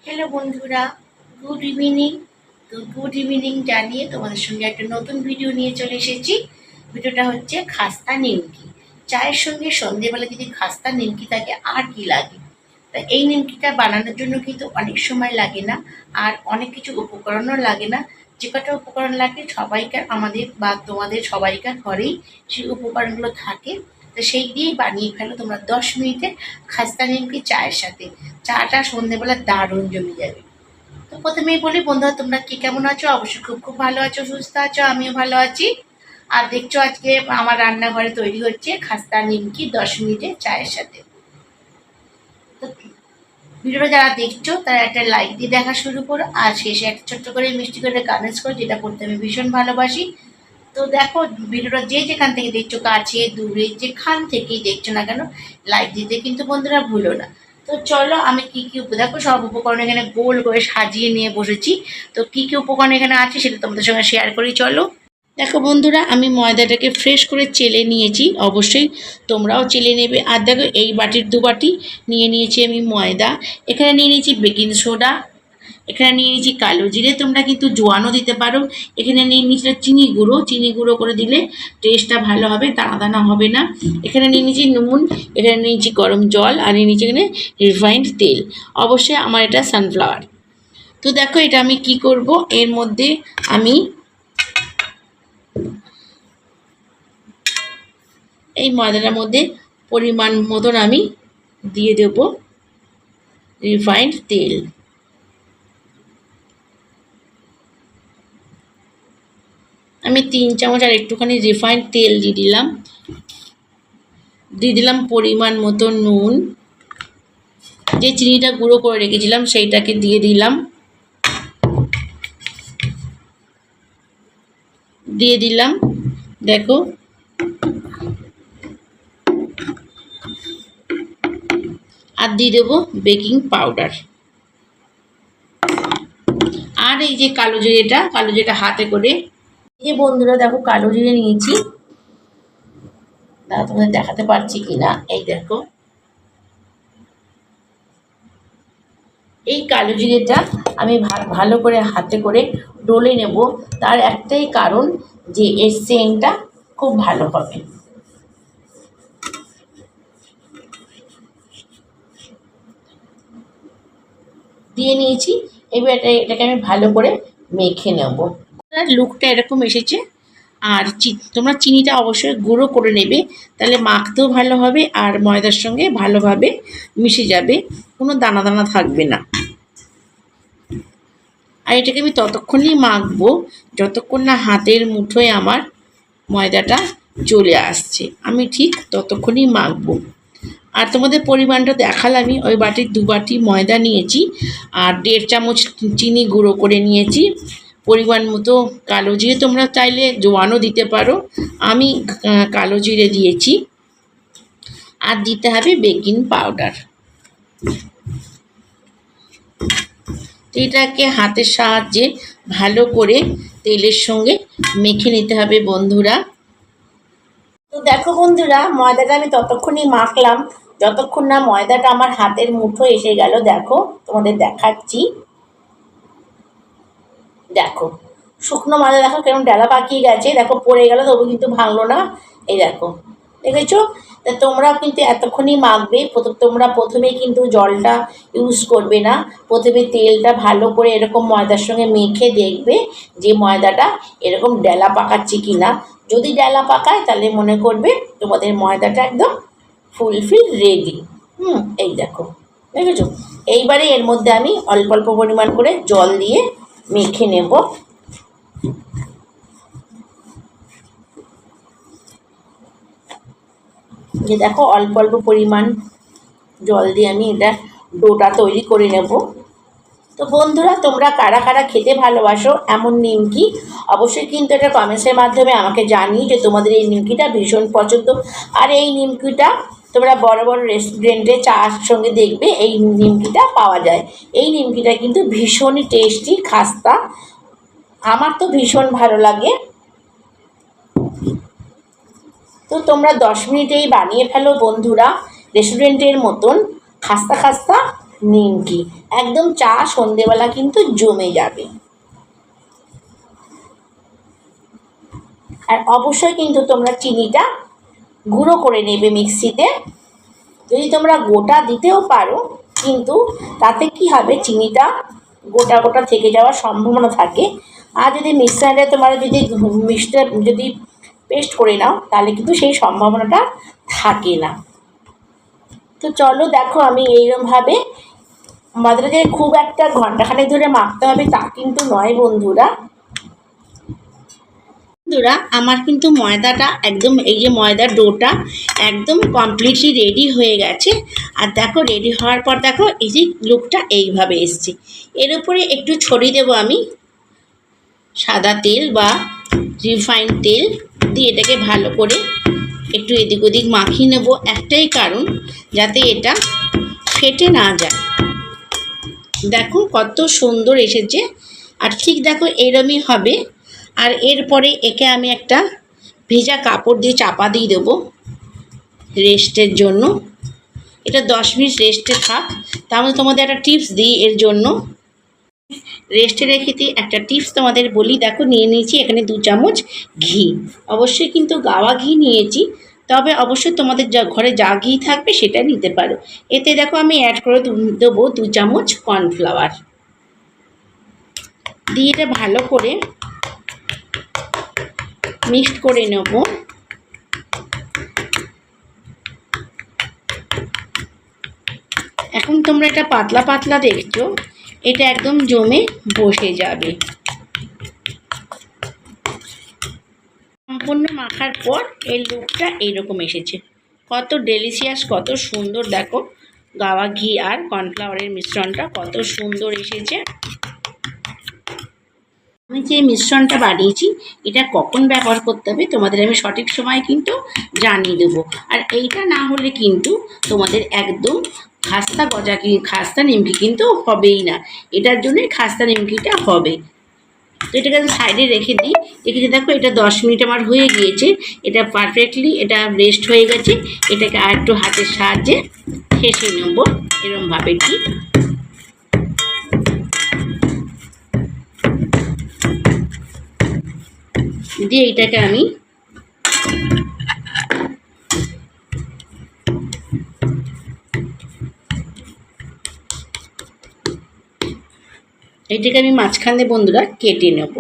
Hello বন্ধুরা, good evening. তো good evening জানিয়ে তোমাদের সঙ্গে একটা নতুন ভিডিও নিয়ে চলে এসেছি। ভিডিওটা হচ্ছে খাস্তা নিমকি। চায়ের সঙ্গে সন্ধেবেলা যদি খাস্তা নিমকি থাকে আর কি লাগে। তা এই নিমকিটা বানানোর জন্য কিন্তু অনেক সময় লাগে না, আর অনেক কিছু উপকরণও লাগে না। যে কটা উপকরণ লাগে সবাইকার, আমাদের বা তোমাদের সবাইকার ঘরেই সেই উপকরণগুলো থাকে। তো সেই দিয়েই বানিয়ে ফেলো তোমরা 10 মিনিটে খাস্তা নিমকি চায়ের সাথে। চাটা সন্ধেবেলা দারুণ জমে যাবে। তো প্রথমেই বলি বন্ধুরা, তোমরা কে কেমন আছো? অবশ্যই খুব খুব ভালো আছো, সুস্থ আছো, আমিও ভালো আছি। আর দেখছো আজকে আমার রান্নাঘরে তৈরি হচ্ছে খাস্তা নিমকি 10 মিনিটে চায়ের সাথে। তো ভিডিওটা যারা দেখছো তারা একটা লাইক দিয়ে দেখা শুরু করো, আর শেষে একটা ছোট্ট করে মিষ্টি করে গার্নিশ করো, যেটা করতে আমি ভীষণ ভালোবাসি। তো দেখো, ভিডিওটা যে যেখান থেকে দেখছো, কাছে দূরে যেখান থেকেই দেখছো না কেন, লাইক দিতে কিন্তু বন্ধুরা ভুলো না। তো চলো, আমি কি কি দেখো সব উপকরণ এখানে গোল করে সাজিয়ে নিয়ে বসেছি। তো কি কি উপকরণ এখানে আছে সেটা তোমাদের সঙ্গে শেয়ার করি, চলো। দেখো বন্ধুরা, আমি ময়দাটাকে ফ্রেশ করে চেলে নিয়েছি, অবশ্যই তোমরাও চেলে নেবে। আর দেখো, এই বাটির 2 বাটি নিয়ে নিয়েছি আমি ময়দা। এখানে নিয়ে নিয়েছি বেকিং সোডা, এখানে নিয়ে নিয়েছি কালো জিরে, তোমরা কিন্তু জোয়ানও দিতে পারো। এখানে নিয়ে নিয়েছি চিনি গুঁড়ো করে দিলে টেস্টটা ভালো হবে, দানা দানা হবে না। এখানে নিয়ে নিয়েছি নুন, এখানে নিয়েছি গরম জল, আর নিয়ে নিয়েছি এখানে রিফাইন্ড তেল। অবশ্যই আমার এটা সানফ্লাওয়ার। তো দেখো, এটা আমি কি করব, এর মধ্যে আমি এই ময়দাটার মধ্যে পরিমাণ মতন আমি দিয়ে দেব রিফাইন্ড তেল। আমি 3 চামচ আর একটুখানি রিফাইন্ড তেল দিয়ে দিলাম পরিমাণ মতো নুন, যে চিনিটা গুঁড়ো করে রেখেছিলাম সেইটাকে দিয়ে দিলাম দেখো, আর দিয়ে দেবো বেকিং পাউডার। আর এই যে কালো জিরেটা হাতে করে, এই বন্ধুরা দেখো কালো জিরে নিয়েছি, তোমাদের দেখাতে পারছি কিনা, এই দেখো এই কালো জিরেটা আমি ভালো করে হাতে করে ডলে নেব। তার একটাই কারণ, যে এর সেন্টটা খুব ভালো হবে। দিয়ে নিয়েছি, এবার এটাকে আমি ভালো করে মেখে নেব। লুকটা এরকম এসেছে। আর তোমরা চিনিটা অবশ্যই গুঁড়ো করে নেবে, তাহলে মাখতেও ভালো হবে আর ময়দার সঙ্গে ভালোভাবে মিশে যাবে, কোনো দানা দানা থাকবে না। আর এটাকে আমি ততক্ষণই মাখবো যতক্ষণ না হাতের মুঠোয় আমার ময়দাটা চলে আসছে, আমি ঠিক ততক্ষণই মাখবো। আর তোমাদের পরিমাণটা দেখালামই, ওই বাটির 2 বাটি ময়দা নিয়েছি, আর 1.5 চামচ চিনি গুঁড়ো করে নিয়েছি, পরিমাণ মতো কালো জিরে, তোমরা চাইলে জোয়ানও দিতে পারো, আমি কালো জিরে দিয়েছি। আর দিতে হবে বেকিং পাউডার। এটাকে হাতের সাহায্যে ভালো করে তেলের সঙ্গে মেখে নিতে হবে বন্ধুরা। তো দেখো বন্ধুরা, ময়দাটা আমি ততক্ষণই মাখলাম যতক্ষণ না ময়দাটা আমার হাতের মুঠোয় এসে গেল। দেখো, তোমাদের দেখাচ্ছি, দেখো শুকনো ময়দা দেখো কেমন ডালা পাকিয়ে গেছে, দেখো পড়ে গেল তবু কিন্তু ভাঙলো না, এই দেখো, দেখেছো? তা তোমরাও কিন্তু এতক্ষণই মাখবে। তোমরা প্রথমে কিন্তু জলটা ইউজ করবে না, প্রথমে তেলটা ভালো করে এরকম ময়দার সঙ্গে মেখে দেখবে যে ময়দাটা এরকম ডেলা পাকাচ্ছে কি না। যদি ডেলা পাকায় তাহলে মনে করবে তোমাদের ময়দাটা একদম ফুলফিল রেডি। এই দেখো, দেখেছো? এইবারে এর মধ্যে আমি অল্প অল্প পরিমাণ করে জল দিয়ে মেখে নেব। যে দেখো, অল্প অল্প পরিমাণ জল দিয়ে আমি এটা ডোটা তৈরি করে নেব। তো বন্ধুরা, তোমরা কারা কারা খেতে ভালোবাসো এমন নিমকি, অবশ্যই কিন্তু এটা কমেন্টসের মাধ্যমে আমাকে জানিয়ে যে তোমাদের এই নিমকিটা ভীষণ পছন্দ। আর এই নিমকিটা তোমরা বড় বড় রেস্টুরেন্টে চার সঙ্গে দেখবে এই নিমকিটা পাওয়া যায়। এই নিমকিটা কিন্তু ভীষণই টেস্টি, খাস্তা, আমার তো ভীষণ ভালো লাগে। তো তোমরা 10 মিনিটেই বানিয়ে ফেলো বন্ধুরা, রেস্টুরেন্টের মতন খাস্তা খাস্তা নিমকি একদম চা সন্ধেবেলা কিন্তু জমে যাবে। আর অবশ্যই কিন্তু তোমরা চিনিটা গুঁড়ো করে নেবে মিক্সিতে। যদি তোমরা গোটা দিতেও পারো, কিন্তু তাতে কি হবে, চিনিটা গোটা গোটা থেকে যাওয়ার সম্ভাবনা থাকে। আর যদি মিক্সারে তোমরা যদি মিক্সচার যদি পেস্ট করে নাও, তাহলে কিন্তু সেই সম্ভাবনাটা থাকে না। তো চলো দেখো, আমি এইরকমভাবে আমাদেরকে খুব একটা ঘন্টাখানেক ধরে মাখতে হবে তা কিন্তু নয় বন্ধুরা। আমার কিন্তু ময়দাটা একদম, এই যে ময়দার ডোটা একদম কমপ্লিটলি রেডি হয়ে গেছে। আর দেখো রেডি হওয়ার পর দেখো এই যে লুকটা এইভাবে এসছে। এর উপরে একটু ছড়িয়ে দেবো আমি সাদা তেল বা রিফাইন্ড তেল দিয়ে এটাকে ভালো করে একটু এদিক ওদিক মাখিয়ে নেবো। একটাই কারণ, যাতে এটা ফেটে না যায়। দেখো কত সুন্দর এসেছে। আর ঠিক দেখো এরমই হবে। আর এরপরে একে আমি একটা ভেজা কাপড় দিয়ে চাপা দিয়ে দেবো রেস্টের জন্য। এটা 10 মিনিট রেস্টে থাক। তাহলে তোমাদের একটা টিপস দিই এর জন্য, রেস্টে রেখে দিই। একটা টিপস তোমাদের বলি, দেখো নিয়ে নিয়েছি এখানে 2 চামচ ঘি। অবশ্যই কিন্তু গাওয়া ঘি নিয়েছি, তবে অবশ্যই তোমাদের ঘরে যা ঘি থাকবে সেটা নিতে পারো। এতে দেখো আমি অ্যাড করে দেবো 2 চামচ কর্নফ্লাওয়ার দিয়ে এটা ভালো করে মিক্সড করে নেব। এখন তোমরা এটা পাতলা পাতলা দেখছো, এটা একদম জমে বসে যাবে। সম্পূর্ণ মাখার পর এর লুকটা এইরকম এসেছে। কত ডেলিশিয়াস, কত সুন্দর। দেখো গাওয়া ঘি আর কর্নফ্লাওয়ারের মিশ্রণটা কত সুন্দর এসেছে। আমি যে মিশ্রণটা বানিয়েছি এটা কখন ব্যবহার করতে হবে তোমাদের আমি সঠিক সময় কিন্তু জানিয়ে দেবো। আর এইটা না হলে কিন্তু তোমাদের একদম খাস্তা নিমকি কিন্তু হবেই না। এটার জন্যই খাস্তা নিমকিটা হবে। তো এটাকে আমি সাইডে রেখে দিই। রেখে দেখো এটা 10 মিনিট আমার হয়ে গিয়েছে। এটা পারফেক্টলি এটা রেস্ট হয়ে গেছে। এটাকে আর একটু হাতের সাহায্যে ঠেসে নেবো এরমভাবে ঠিক। দিয়ে এটাকে আমি মাঝখানে বন্ধুরা কেটে নেব।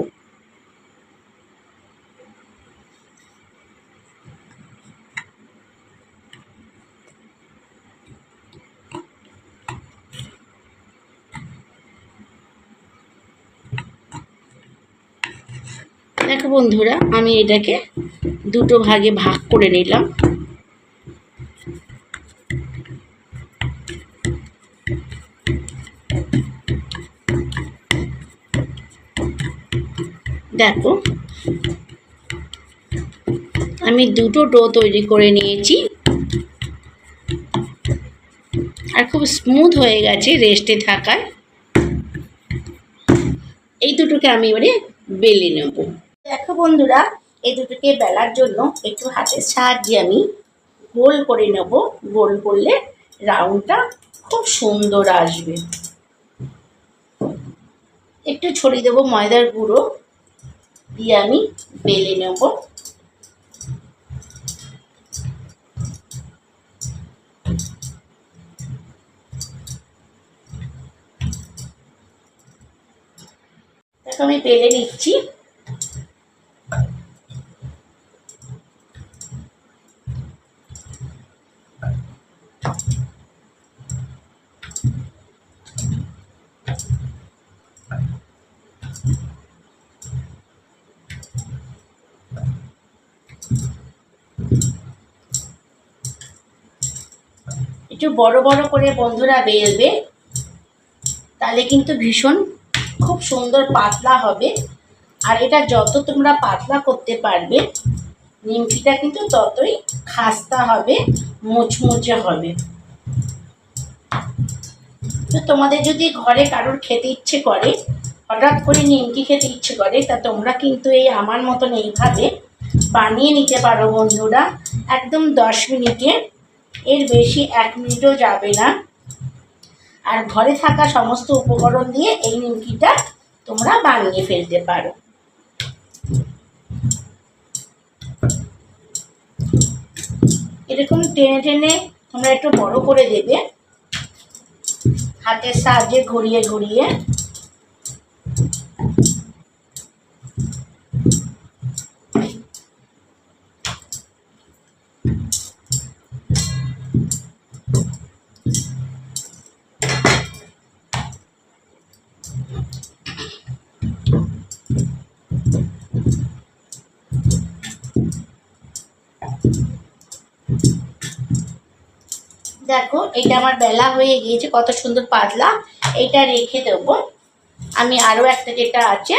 দেখো বন্ধুরা, আমি এটাকে দুটো ভাগে ভাগ করে নিলাম। দেখো আমি দুটো ডো তৈরি করে নিয়েছি আর খুব স্মুথ হয়ে গেছে রেস্টে থাকায়। এই দুটোকে আমি এবারে বেলে নেব। দেখো বন্ধুরা, এই দুটোকে বেলার জন্য একটু হাতের সাহায্যে আমি গোল করে নেব। গোল করলে রাউন্ডটা খুব সুন্দর আসবে। একটু ছড়িয়ে দেবো ময়দার গুঁড়ো দিয়ে আমি বেলে নেব। দেখো আমি বেলে নিচ্ছি। একটু বড় বড় করে বন্ধুরা বেলবে, তাহলে কিন্তু ভীষণ খুব সুন্দর পাতলা হবে। আর এটা যত তোমরা পাতলা করতে পারবে নিমকিটা কিন্তু ততই খাস্তা হবে, মুচমুচে হবে। তো তোমাদের যদি ঘরে কারোর খেতে ইচ্ছে করে, হঠাৎ করে নিমকি খেতে ইচ্ছে করে, তা তোমরা কিন্তু এই আমার মতন এইভাবে বানিয়ে নিতে পারো বন্ধুরা। একদম 10 মিনিটে, এর বেশি 1 মিনিটও যাবে না। আর ঘরে থাকা সমস্ত উপকরণ দিয়ে এই নিমকিটা তোমরা বানিয়ে ফেলতে পারো। এরকম টেনে টেনে তোমরা একটু বড় করে দেবে, হাতের সাহায্যে ঘুরিয়ে ঘুরিয়ে। দেখো এটা আমার বেলা হয়ে গিয়েছে, কত সুন্দর পাতলা। এটা রেখে দেবো। আমি আরো একটা যেটা আছে,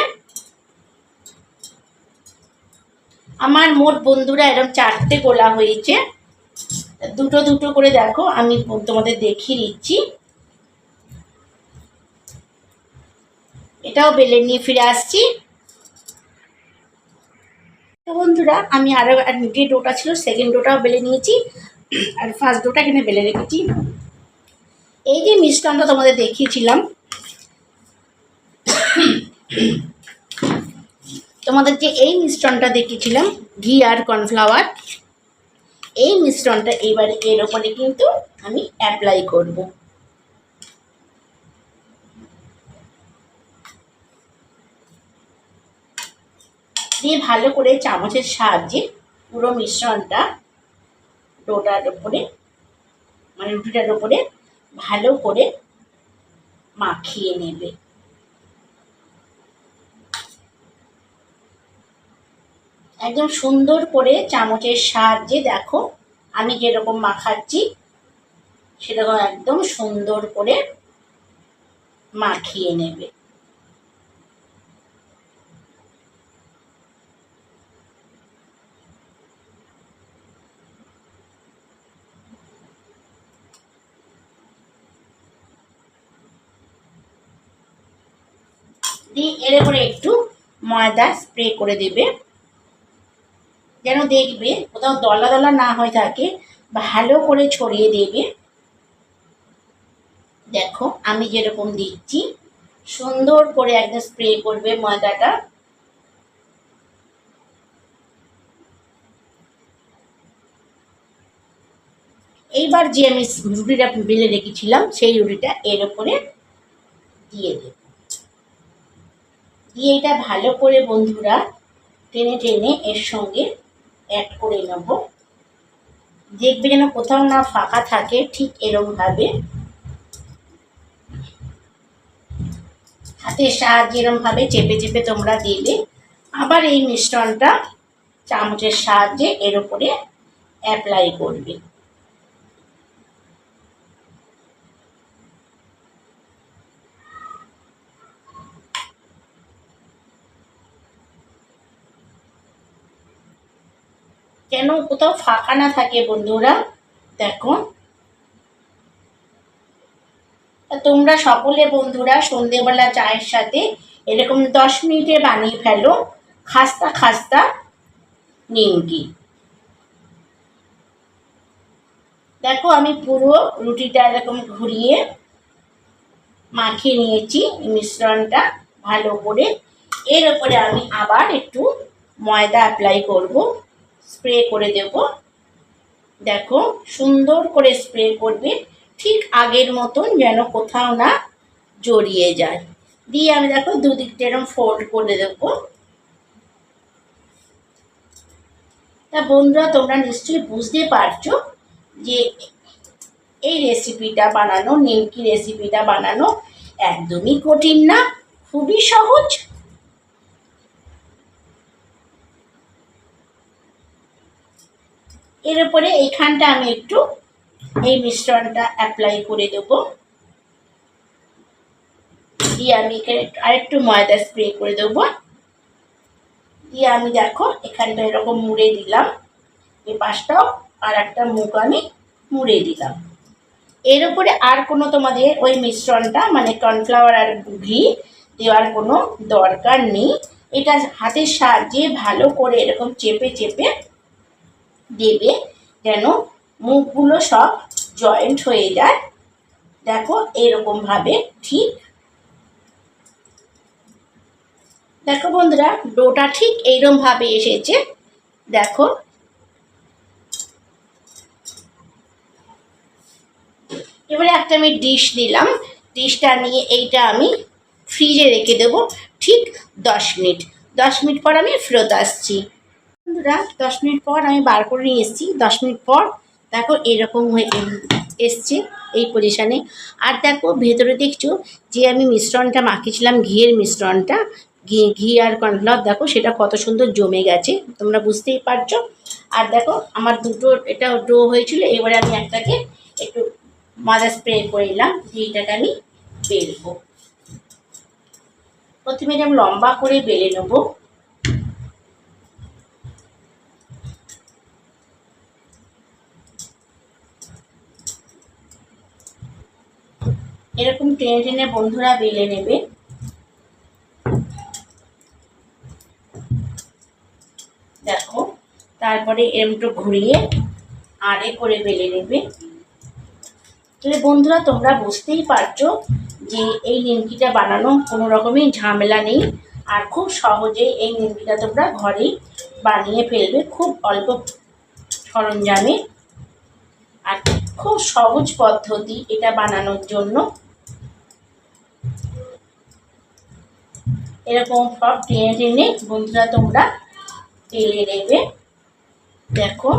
আমার মোট বন্ধুরা এরকম 4টে গোলা হয়েছে, দুটো দুটো করে দেখো আমি তোমাদের দেখিয়ে দিচ্ছি। এটাও বেলে নিয়ে ফিরে আসছি। তো বন্ধুরা আমি আরো যে ডোটা ছিল সেকেন্ড ডোটাও বেলে নিয়েছি, আর ফার্স্ট ডোটা এখানে বেলে রেখেছি। এই যে মিশ্রণটা তোমাদের দেখিয়েছিলাম, তোমাদের যে এই মিশ্রণটা দেখিয়েছিলাম ঘি আর কর্নফ্লাওয়ার, এই মিশ্রণটা এবারে এর ওপরে কিন্তু আমি অ্যাপ্লাই করব। দিয়ে ভালো করে চামচের সাহায্যে পুরো মিশ্রণটা ডোটার ওপরে মানে রুটিটার ওপরে ভালো করে মাখিয়ে নেবে। একদম সুন্দর করে চামচের সাহায্যে দেখো আমি যেরকম মাখাচ্ছি সেরকম একদম সুন্দর করে মাখিয়ে নেবে। দিয়ে এর উপরে একটু ময়দা স্প্রে করে দেবে, যেন দেখবে কোথাও দলা দলা না হয়ে থাকে, ভালো করে ছড়িয়ে দেবে। দেখো আমি যেরকম দিচ্ছি সুন্দর করে একদম স্প্রে করবে ময়দাটা। এইবার যে আমি রুটিটা বেলে রেখেছিলাম সেই রুটিটা এর উপরে দিয়ে দেব। দিয়ে এটা ভালো করে বন্ধুরা টেনে টেনে এর সঙ্গে অ্যাড করে নেব। দেখবে যেন কোথাও না ফাঁকা থাকে, ঠিক এরকমভাবে হাতের সাহায্যে এরকমভাবে চেপে চেপে তোমরা দেবে। আবার এই মিশ্রণটা চামচের সাহায্যে এর উপরে অ্যাপ্লাই করবে। যেন কোথাও ফাঁকা না থাকে বন্ধুরা। দেখো তোমরা সকলে বন্ধুরা সন্ধেবেলা চায়ের সাথে এরকম 10 মিনিটে বানিয়ে ফেলো খাস্তা খাস্তা নিমকি। দেখো আমি পুরো রুটিটা এরকম ঘুরিয়ে মাখিয়ে নিয়েছি মিশ্রণটা ভালো করে। এর উপরে আমি আবার একটু ময়দা অ্যাপ্লাই করব, স্প্রে করে দেব। দেখো সুন্দর করে স্প্রে করবে, ঠিক আগের মতন যেন কোথাও না জড়িয়ে যায়। দিয়ে আমি দেখো দুদিকটা এরকম ফোল্ড করে দেব। তা বন্ধুরা তোমরা নিশ্চয়ই বুঝতে পারছো যে এই রেসিপিটা বানানো, নিমকি রেসিপিটা বানানো একদমই কঠিন না, খুবই সহজ। এর উপরে এইখানটা আমি একটু এই মিশ্রণটা অ্যাপ্লাই করে দেব। দিয়ে আমি এখানে আরেকটু ময়দা স্প্রে করে দেবো। দিয়ে আমি দেখো এখানটা এরকম মুড়ে দিলাম, এই পাশটাও আর একটা মুখ আমি মুড়ে দিলাম। এর উপরে আর কোনো তোমাদের ওই মিশ্রণটা মানে কর্নফ্লাওয়ার আর ঘি দেওয়ার কোনো দরকার নেই। এটা হাতের সাহায্যে ভালো করে এরকম চেপে চেপে দেবে যেন মুখগুলো সব জয়েন্ট হয়ে যায়। দেখো এরকম ভাবে ঠিক দেখো বন্ধুরা, ডোটা ঠিক এইরকম ভাবে এসেছে। দেখো এবারে একটা আমি ডিশ নিলাম, ডিশটা নিয়ে এইটা আমি ফ্রিজে রেখে দেবো ঠিক 10 মিনিট। 10 মিনিট পর আমি ফেরত আসছি। বন্ধুরা 10 মিনিট পর আমি বার করে নিয়ে এসেছি। 10 মিনিট পর দেখো এরকম হয়ে এসছে এই পজিশানে। আর দেখো ভেতরে দেখছো যে আমি মিশ্রণটা মাখিয়েছিলাম, ঘিয়ের মিশ্রণটা, ঘি আর কর্নফ্লাওয়ার, দেখো সেটা কত সুন্দর জমে গেছে, তোমরা বুঝতেই পারছো। আর দেখো আমার দুটো এটা ডো হয়েছিল। এবারে আমি একটাকে একটু ময়দা স্প্রে করে নিলাম, দিয়ে এটাকে আমি বেলবো। প্রথমে আমি লম্বা করে বেলে নেবো। এরকম টেনে টেনে বন্ধুরা বেলে নেবে। দেখো তারপরে এরকম ঘুরিয়ে আড়ে করে বেলে নেবে। তাহলে বন্ধুরা তোমরা বুঝতেই পারছো যে এই নিমকিটা বানানো কোনো রকমই ঝামেলা নেই, আর খুব সহজেই এই নিমকিটা তোমরা ঘরেই বানিয়ে ফেলবে, খুব অল্প সরঞ্জামে। আর খুব সহজ পদ্ধতি এটা বানানোর জন্য। এরকম সব টেনে টেনে বন্ধুরা তোমরা বেলে নেবে। দেখো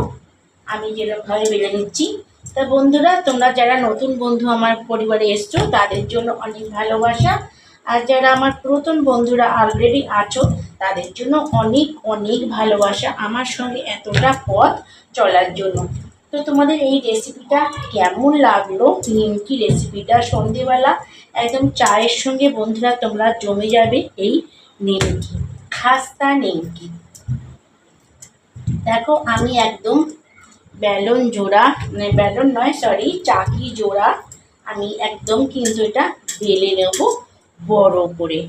আমি যেরকমভাবে বেলে নিচ্ছি। তা বন্ধুরা তোমরা যারা নতুন বন্ধু আমার পরিবারে এসছো তাদের জন্য অনেক ভালোবাসা, আর যারা আমার পুরাতন বন্ধুরা অলরেডি আছো তাদের জন্য অনেক অনেক ভালোবাসা আমার সঙ্গে এতটা পথ চলার জন্য। তো তোমাদের এই রেসিপিটা কেমন লাগলো, নিমকি রেসিপিটা সন্ধেবেলা একদম চায়ের সঙ্গে বন্ধুরা তোমরা জমে যাবে এই নিমকি, খাস্তা নিমকি। দেখো আমি একদম বেলুন জোড়া, মানে বেলুন নয় সরি, চাকি জোড়া আমি একদম কিন্তু এটা বেলে নেব বড় করে।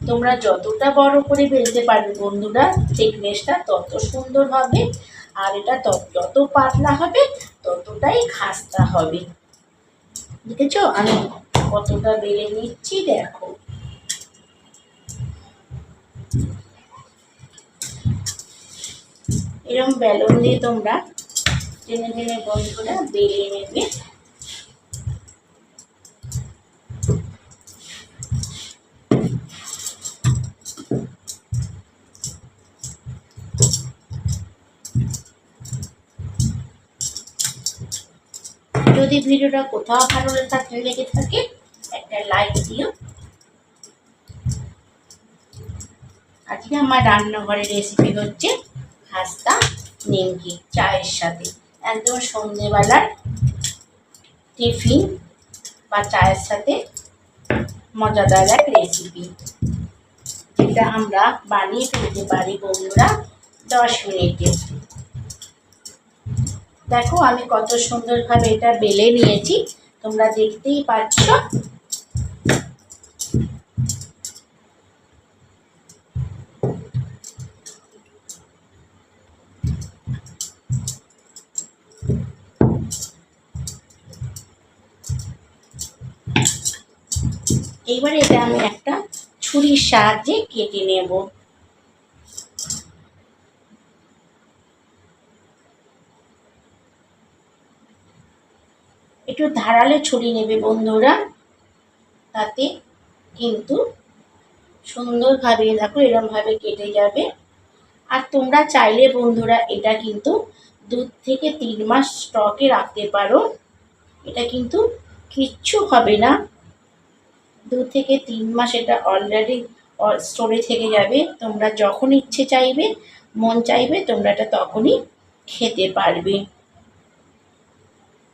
তোমরা যতটা বড় করে বেলতে পারবে বন্ধুরা থিকনেসটা তত সুন্দর হবে, আর এটা যত পাতলা হবে ততটাই খাস্তা হবে। দেখেছো আমি কতটা বেলে নিচ্ছি। দেখো এরকম বেলুন দিয়ে তোমরা টেনে টেনে বন্ধুরা বেলে নেবে। যদি ভিডিওটা কোথাও ভালো লেগে থাকে একটা লাইক দিও। আজকে আমার রান্নাঘরের রেসিপি হচ্ছে খাস্তা নিমকি চায়ের সাথে, একদম সন্ধেবেলার টিফিন বা চায়ের সাথে মজাদার এক রেসিপি, যেটা আমরা বানিয়ে ফেলতে পারি বন্ধুরা 10 মিনিটে। দেখো আমি কত সুন্দরভাবে এটা বেলে নিয়েছি, তোমরা দেখতেই পাচ্ছ। এইবারে এটা আমি একটা ছুরির সাহায্যে কেটে নেব। একটু ধারালো ছুরি নেবে বন্ধুরা, তাতে কিন্তু সুন্দরভাবে দেখো এরমভাবে কেটে যাবে। আর তোমরা চাইলে বন্ধুরা এটা কিন্তু 2 থেকে 3 মাস স্টকে রাখতে পারো, এটা কিন্তু কিচ্ছু হবে না। 2 থেকে 3 মাস এটা অলরেডি স্টোরে থেকে যাবে। তোমরা যখন ইচ্ছে চাইবে, মন চাইবে তোমরা এটা তখনই খেতে পারবে।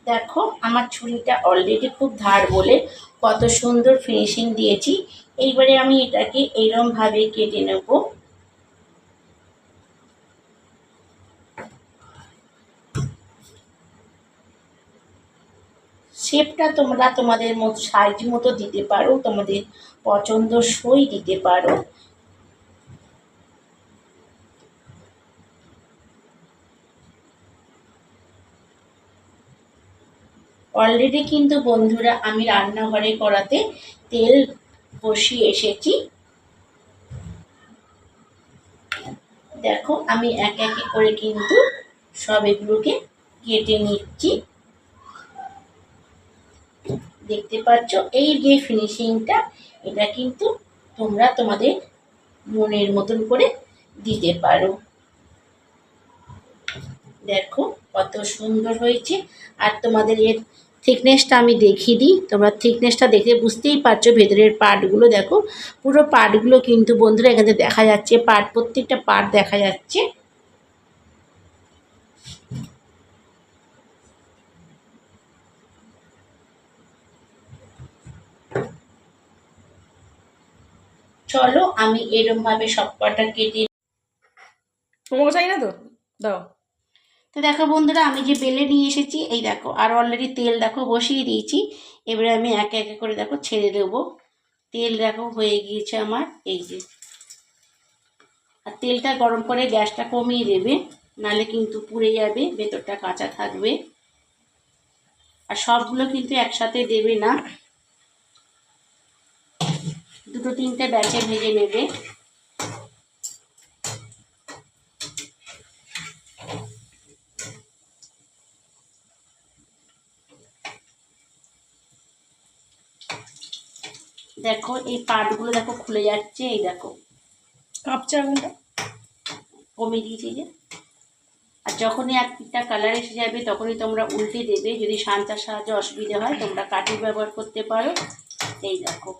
দেখো আমার ছুরিটা অলরেডি খুব ধার বলে কত সুন্দর ফিনিশিং দিয়েছি। এইবারে আমি এটাকে এইরকমভাবে কেটে নেব। শেপটা তোমরা তোমাদের মতো সাইজ মতো দিতে পারো, তোমাদের পছন্দসই দিতে পারো। অলরেডি কিন্তু বন্ধুরা আমি রান্নাঘরে কড়াতে তেল বসিয়ে এসেছি। দেখো আমি একে একে করে কিন্তু সব এগুলোকে কেটে নিচ্ছি। দেখতে পাচ্ছ এই যে ফিনিশিংটা, এটা কিন্তু তোমরা তোমাদের মনের মতন করে দিতে পারো। দেখো কত সুন্দর হয়েছে। আর তোমাদের এর থিকনেসটা আমি দেখিয়ে দিই, তোমরা থিকনেসটা দেখে বুঝতেই পারছো। ভেতরের পার্টগুলো দেখো, পুরো পার্টগুলো কিন্তু বন্ধুরা এখানে দেখা যাচ্ছে, পার্ট প্রত্যেকটা পার্ট দেখা যাচ্ছে। চলো আমি এরম ভাবে সবকটা কেটে। তোমাকে চাই না তো দাও। তো দেখো বন্ধুরা আমি যে বেলে নিয়ে এসেছি, এই দেখো আর অলরেডি তেল দেখো বসিয়ে দিয়েছি। এবারে আমি একে একে করে দেখো ছেড়ে দেবো। তেল দেখো হয়ে গিয়েছে আমার, এই যে। আর তেলটা গরম করে গ্যাসটা কমিয়ে দেবে, নালে কিন্তু পুড়ে যাবে, ভেতরটা কাঁচা থাকবে। আর সবগুলো কিন্তু একসাথে দেবে না, দুটো তিনটে ব্যাচে ভেজে নেবে। দেখো এই পার্টগুলো দেখো খুলে যাচ্ছে, এই দেখো কাঁপছে আগুনটা, কমিয়ে দিয়েছি যে। আর যখনই একটা কালার এসে যাবে তখনই তোমরা উল্টে দেবে। যদি সানটার সাহায্যে অসুবিধা হয় তোমরা কাঠি ব্যবহার করতে পারো। এই দেখো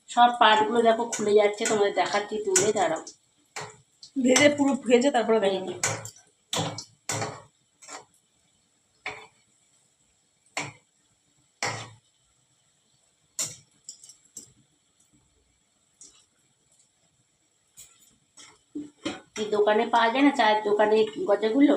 সব পার্টগুলো দেখো খুলে যাচ্ছে, তোমাদের দেখাচ্ছি তুলে, দাঁড়াও। ভেজে পুরো ভেজে তারপরে দেখো। এই দোকানে পাওয়া যায় না, চায়ের দোকানে গজাগুলো,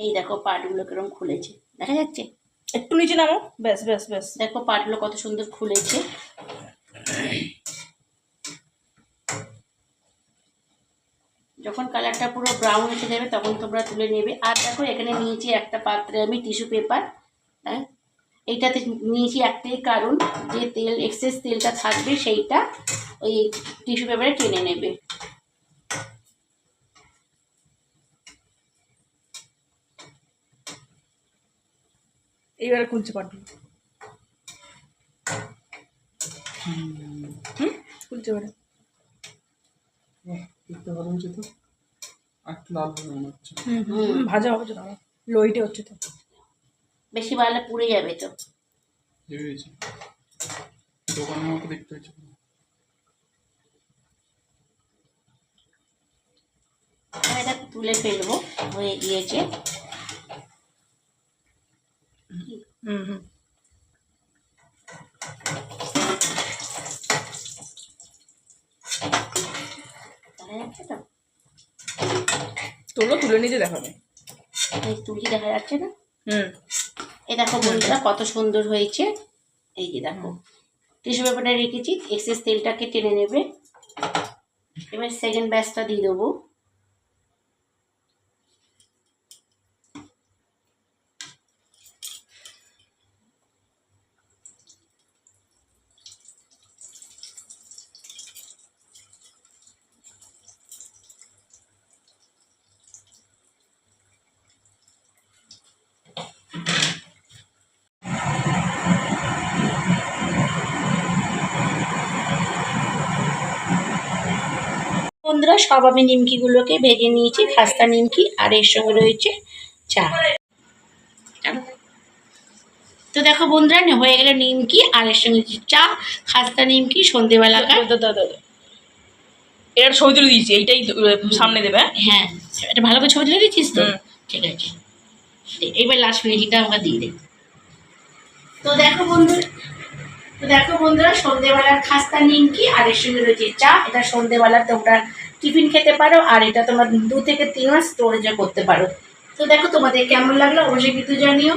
এই দেখো পার্টগুলো কিরকম খুলেছে, দেখা যাচ্ছে। একটু নিচে নামো, ব্যাস ব্যাস ব্যাস। দেখো পার্টগুলো কত সুন্দর খুলেছে। যখন কালারটা পুরো ব্রাউন এসে যাবে তখন তোমরা তুলে নেবে। আর দেখো এখানে নিয়েছি একটা পাত্রে আমি টিস্যু পেপার। হ্যাঁ, এইটাতে নিয়েছি একটাই কারণ, যে তেল এক্সেস তেলটা থাকবে সেইটা ওই টিস্যু পেপারে টেনে নেবে। এইবারে খুলছে পাটগুলো, খুলছে এবারে। দেখতে ভালো হচ্ছে তো, একটু লাল হবে মনে হচ্ছে। ভাজা হবে তো, না লোইটে হচ্ছে তো, বেশি বাড়লে পুড়ে যাবে তো। হয়েছে দোকানের মতো দেখতে হচ্ছে। এটা তুলে ফেলবো, হয়ে গিয়েছে। তোলো, তুলে নিতে দেখাবে, তুলি দেখা যাচ্ছে না। হুম, এই দেখো বন্ধুরা কত সুন্দর হয়েছে। এই যে দেখো টিস্যু পেপারটা রেখেছি, এক্সেস তেলটাকে টেনে নেবে। এবার সেকেন্ড ব্যাচটা দিয়ে দেবো। বন্ধুরা সব আমি নিমকিগুলোকে ভেজে নিয়েছি, খাস্তা নিমকি, আর এর সঙ্গে রয়েছে চা। তো দেখো বন্ধুরা হয়ে গেল নিমকি, আর এর সঙ্গে চা, খাস্তা নিমকি সন্ধেবেলা। এটা ছবি তুলে দিয়েছি, এইটাই সামনে দেবে। হ্যাঁ এটা ভালো করে ছবি তুলে দিচ্ছিস তো, ঠিক আছে। এইবার লাস্ট ফিনিশিংটা আমাকে দিয়ে দে। তো দেখো বন্ধুরা সন্ধেবেলার খাস্তা নিমকি, আর এর সঙ্গে রয়েছে চা। এটা সন্ধেবেলা তোমরা টিফিন খেতে পারো, আর এটা তোমরা 2 থেকে 3 মাস স্টোরেজে করতে পারো। তো দেখো তোমাদের কেমন লাগলো অবশ্যই কিন্তু জানিও।